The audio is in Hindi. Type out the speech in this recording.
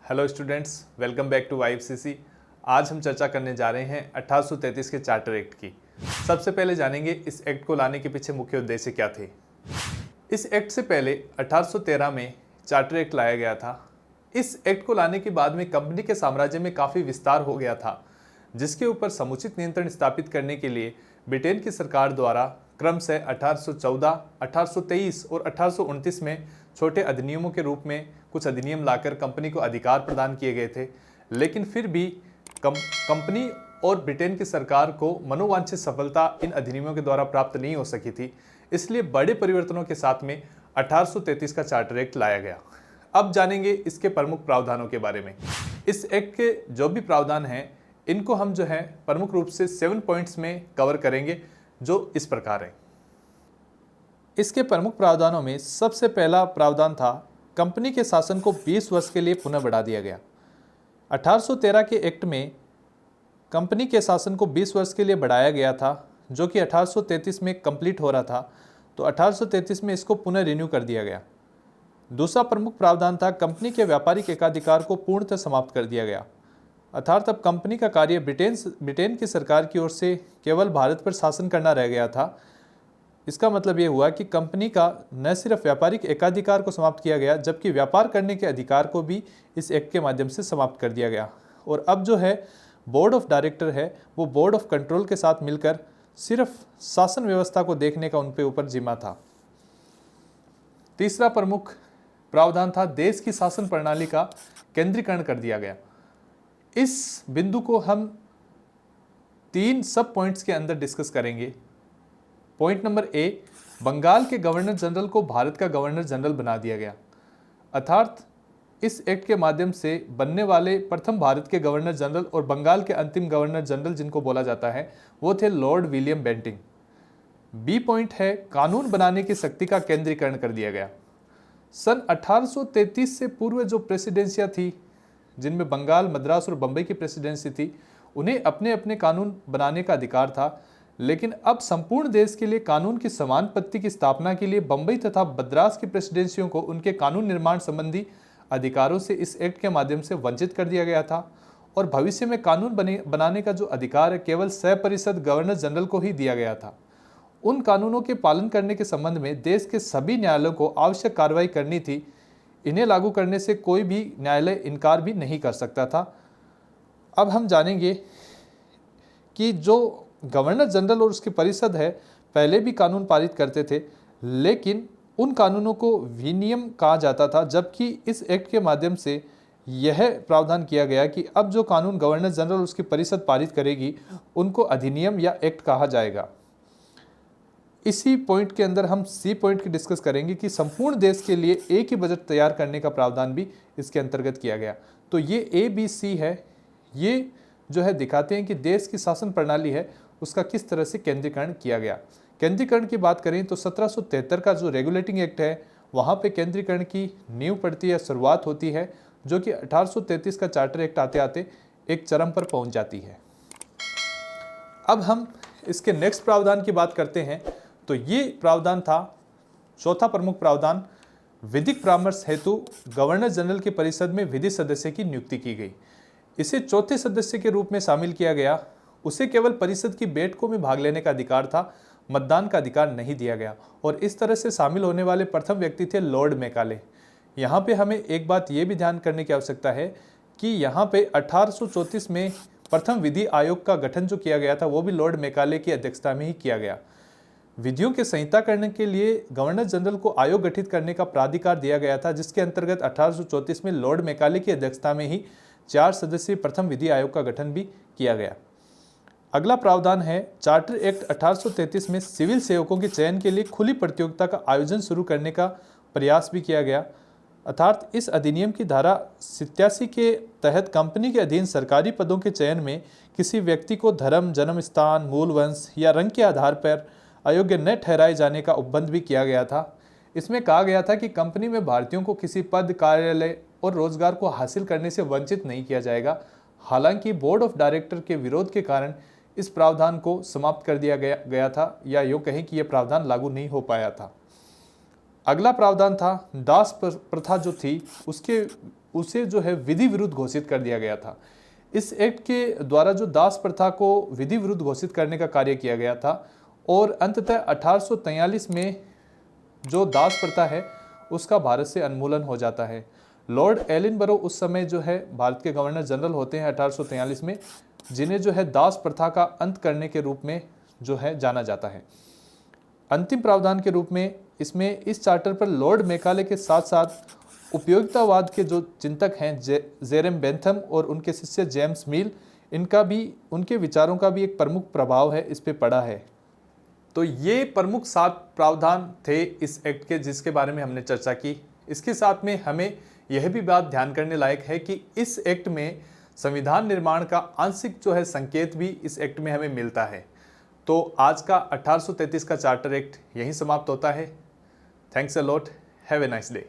Hello students, welcome back to IFCC। आज हम चर्चा करने जा रहे हैं 1833 के चार्टर एक्ट की। सबसे पहले जानेंगे इस एक्ट को लाने के पीछे मुख्य उद्देश्य क्या थे। इस एक्ट से पहले 1813 में चार्टर एक्ट लाया गया था। इस एक्ट को लाने के बाद में कंपनी के साम्राज्य में काफ़ी विस्तार हो गया था, जिसके ऊपर समुचित नियंत्रण स्थापित करने के लिए ब्रिटेन की सरकार द्वारा क्रमशः 1814, 1823 और 1829 में छोटे अधिनियमों के रूप में कुछ अधिनियम लाकर कंपनी को अधिकार प्रदान किए गए थे। लेकिन फिर भी कंपनी और ब्रिटेन की सरकार को मनोवांछित सफलता इन अधिनियमों के द्वारा प्राप्त नहीं हो सकी थी। इसलिए बड़े परिवर्तनों के साथ में 1833 का चार्टर एक्ट लाया गया। अब जानेंगे इसके प्रमुख प्रावधानों के बारे में। इस एक्ट के जो भी प्रावधान हैं, इनको हम प्रमुख रूप से 7 पॉइंट्स में कवर करेंगे, जो इस प्रकार है। इसके प्रमुख प्रावधानों में सबसे पहला प्रावधान था, कंपनी के शासन को 20 वर्ष के लिए पुनः बढ़ा दिया गया। 1813 के एक्ट में कंपनी के शासन को 20 वर्ष के लिए बढ़ाया गया था, जो कि 1833 में कंप्लीट हो रहा था, तो 1833 में इसको पुनः रिन्यू कर दिया गया। दूसरा प्रमुख प्रावधान था, कंपनी के व्यापारिक एकाधिकार को पूर्णतः समाप्त कर दिया गया। अर्थात अब कंपनी का कार्य ब्रिटेन की सरकार की ओर से केवल भारत पर शासन करना रह गया था। इसका मतलब ये हुआ कि कंपनी का न सिर्फ व्यापारिक एकाधिकार को समाप्त किया गया, जबकि व्यापार करने के अधिकार को भी इस एक्ट के माध्यम से समाप्त कर दिया गया। और अब बोर्ड ऑफ डायरेक्टर है, वो बोर्ड ऑफ कंट्रोल के साथ मिलकर सिर्फ शासन व्यवस्था को देखने का उनके ऊपर जिम्मा था। तीसरा प्रमुख प्रावधान था, देश की शासन प्रणाली का केंद्रीकरण कर दिया गया। इस बिंदु को हम 3 सब पॉइंट्स के अंदर डिस्कस करेंगे। पॉइंट नंबर ए, बंगाल के गवर्नर जनरल को भारत का गवर्नर जनरल बना दिया गया। अर्थात इस एक्ट के माध्यम से बनने वाले प्रथम भारत के गवर्नर जनरल और बंगाल के अंतिम गवर्नर जनरल, जिनको बोला जाता है, वो थे lord William Bentinck. B point है, कानून बनाने की शक्ति का केंद्रीकरण कर दिया गया। सन 1833 से पूर्व जो प्रेसिडेंसियां थी, जिनमें बंगाल, मद्रास और बंबई की प्रेसिडेंसी थी, उन्हें अपने अपने कानून बनाने का अधिकार था। लेकिन अब संपूर्ण देश के लिए कानून की समान पत्ती की स्थापना के लिए बंबई तथा मद्रास की प्रेसिडेंसियों को उनके कानून निर्माण संबंधी अधिकारों से इस एक्ट के माध्यम से वंचित कर दिया गया था। और भविष्य में कानून बनाने का जो अधिकार है, केवल सह-परिषद गवर्नर जनरल को ही दिया गया था। उन कानूनों के पालन करने के संबंध में देश के सभी न्यायालयों को आवश्यक कार्रवाई करनी थी। इन्हें लागू करने से कोई भी न्यायालय इनकार भी नहीं कर सकता था। अब हम जानेंगे कि जो गवर्नर जनरल और उसकी परिषद है, पहले भी कानून पारित करते थे, लेकिन उन कानूनों को विनियम कहा जाता था, जबकि इस एक्ट के माध्यम से यह प्रावधान किया गया कि अब जो कानून गवर्नर जनरल और उसकी परिषद पारित करेगी, उनको अधिनियम या एक्ट कहा जाएगा। इसी पॉइंट के अंदर हम सी पॉइंट की डिस्कस करेंगे कि संपूर्ण देश के लिए एक ही बजट तैयार करने का प्रावधान भी इसके अंतर्गत किया गया। तो ये ABC है, ये दिखाते हैं कि देश की शासन प्रणाली है, उसका किस तरह से केंद्रीकरण किया गया। केंद्रीकरण की बात करें तो 1773 का जो रेगुलेटिंग एक्ट है, वहाँ पे केंद्रीकरण की नींव पड़ती है, शुरुआत होती है, जो कि 1833 का चार्टर एक्ट आते आते एक चरम पर पहुँच जाती है। अब हम इसके नेक्स्ट प्रावधान की बात करते हैं, तो ये प्रावधान था, चौथा प्रमुख प्रावधान, विधिक परामर्श हेतु गवर्नर जनरल की परिषद में विधि सदस्य की नियुक्ति की गई। इसे चौथे सदस्य के रूप में शामिल किया गया। उसे केवल परिषद की बैठकों में भाग लेने का अधिकार था, मतदान का अधिकार नहीं दिया गया। और इस तरह से शामिल होने वाले प्रथम व्यक्ति थे लॉर्ड मैकाले। यहाँ पे हमें एक बात ये भी ध्यान करने की आवश्यकता है कि यहाँ पे 1834 में प्रथम विधि आयोग का गठन जो किया गया था, वो भी लॉर्ड मैकाले की अध्यक्षता में ही किया गया। विधियों की संहिता करने के लिए गवर्नर जनरल को आयोग गठित करने का प्राधिकार दिया गया था, जिसके अंतर्गत 1834 में लॉर्ड मैकाले की अध्यक्षता में ही 4 सदस्यीय प्रथम विधि आयोग का गठन भी किया गया। अगला प्रावधान है, चार्टर एक्ट 1833 में सिविल सेवकों के चयन के लिए खुली प्रतियोगिता का आयोजन शुरू करने का प्रयास भी किया गया। अर्थात इस अधिनियम की धारा 87 के तहत कंपनी के अधीन सरकारी पदों के चयन में किसी व्यक्ति को धर्म, जन्म स्थान, मूल वंश या रंग के आधार पर अयोग्य न ठहराए जाने का उपबंध भी किया गया था। इसमें कहा गया था कि कंपनी में भारतीयों को किसी पद, कार्यालय और रोजगार को हासिल करने से वंचित नहीं किया जाएगा। हालांकि बोर्ड ऑफ डायरेक्टर के विरोध के कारण इस प्रावधान को समाप्त कर दिया गया था, या यूँ कहें कि यह प्रावधान लागू नहीं हो पाया था। अगला प्रावधान था, दास प्रथा जो थी उसके उसे जो है विधि विरुद्ध घोषित कर दिया गया था। इस एक्ट के द्वारा जो दास प्रथा को विधि विरुद्ध घोषित करने का कार्य किया गया था और अंततः 1843 में जो दास प्रथा है उसका भारत से उन्मूलन हो जाता है। लॉर्ड एलिनबरो उस समय जो है भारत के गवर्नर जनरल होते हैं 1843 में, जिन्हें जो है दास प्रथा का अंत करने के रूप में जो है जाना जाता है। अंतिम प्रावधान के रूप में इसमें इस चार्टर पर लॉर्ड मैकाले के साथ साथ उपयोगितावाद के जो चिंतक हैं जेरेम बेंथम और उनके शिष्य जेम्स मिल, इनका भी, उनके विचारों का भी एक प्रमुख प्रभाव है इस पे पड़ा है। तो ये प्रमुख 7 प्रावधान थे इस एक्ट के जिसके बारे में हमने चर्चा की। इसके साथ में हमें यह भी बात ध्यान करने लायक है कि इस एक्ट में संविधान निर्माण का आंशिक जो है संकेत भी इस एक्ट में हमें मिलता है। तो आज का 1833 का चार्टर एक्ट यहीं समाप्त होता है। Thanks a lot, have a nice day.